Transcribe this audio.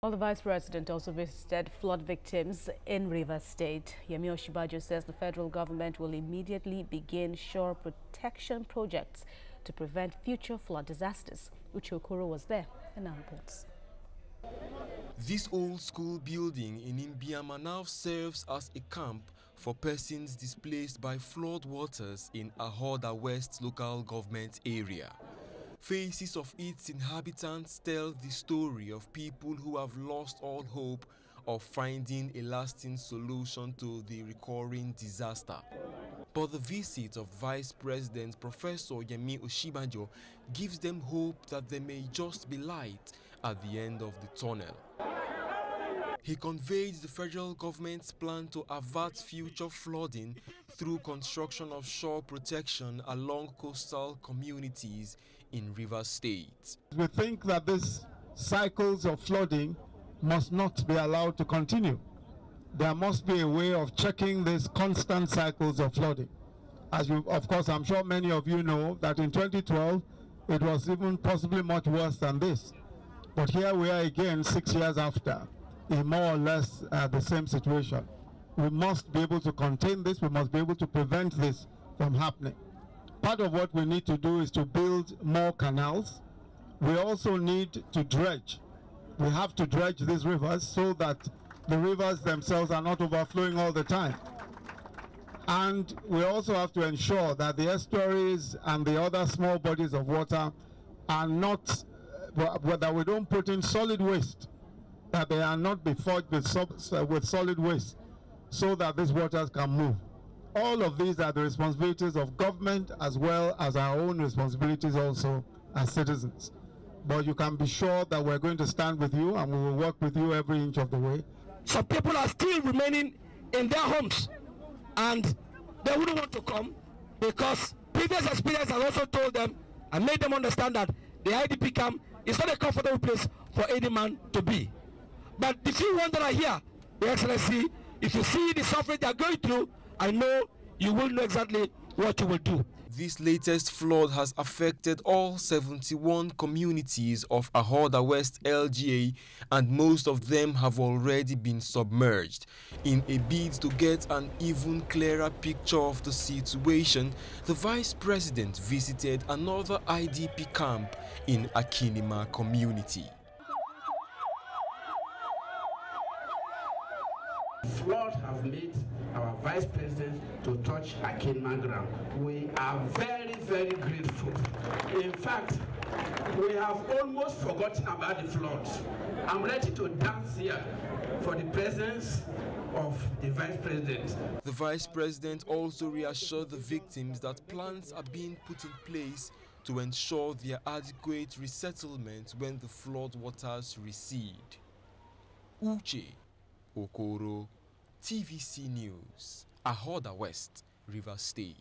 Well, the Vice President also visited flood victims in Rivers State. Yemi Osinbajo says the federal government will immediately begin shore protection projects to prevent future flood disasters. Uche Okoro was there and now reports. This old school building in Imbiama now serves as a camp for persons displaced by flood waters in Ahoda West local government area. Faces of its inhabitants tell the story of people who have lost all hope of finding a lasting solution to the recurring disaster. But the visit of Vice President Professor Yemi Osinbajo gives them hope that there may just be light at the end of the tunnel. He conveyed the federal government's plan to avert future flooding through construction of shore protection along coastal communities in Rivers State. We think that these cycles of flooding must not be allowed to continue. There must be a way of checking these constant cycles of flooding. As you, of course, I'm sure many of you know that in 2012, it was even possibly much worse than this. But here we are again 6 years after, in more or less the same situation. We must be able to contain this. We must be able to prevent this from happening. Part of what we need to do is to build more canals. We also need to dredge. We have to dredge these rivers so that the rivers themselves are not overflowing all the time. And we also have to ensure that the estuaries and the other small bodies of water are not, that we don't put in solid waste, that they are not be forged with solid waste, so that these waters can move. All of these are the responsibilities of government as well as our own responsibilities also as citizens. But you can be sure that we're going to stand with you and we will work with you every inch of the way. Some people are still remaining in their homes and they wouldn't want to come because previous experience has also told them and made them understand that the IDP camp is not a comfortable place for any man to be. But the few ones that are here, Your Excellency, if you see the suffering they are going through, I know you will know exactly what you will do. This latest flood has affected all 71 communities of Ahoda West LGA, and most of them have already been submerged. In a bid to get an even clearer picture of the situation, the Vice President visited another IDP camp in Akinima community. Flood have made our Vice President to touch Akinima ground. We are very, very grateful. In fact, we have almost forgotten about the floods. I'm ready to dance here for the presence of the Vice President. The Vice President also reassured the victims that plans are being put in place to ensure their adequate resettlement when the flood waters recede. Uche Okoro, TVC News, Ahoda West, Rivers State.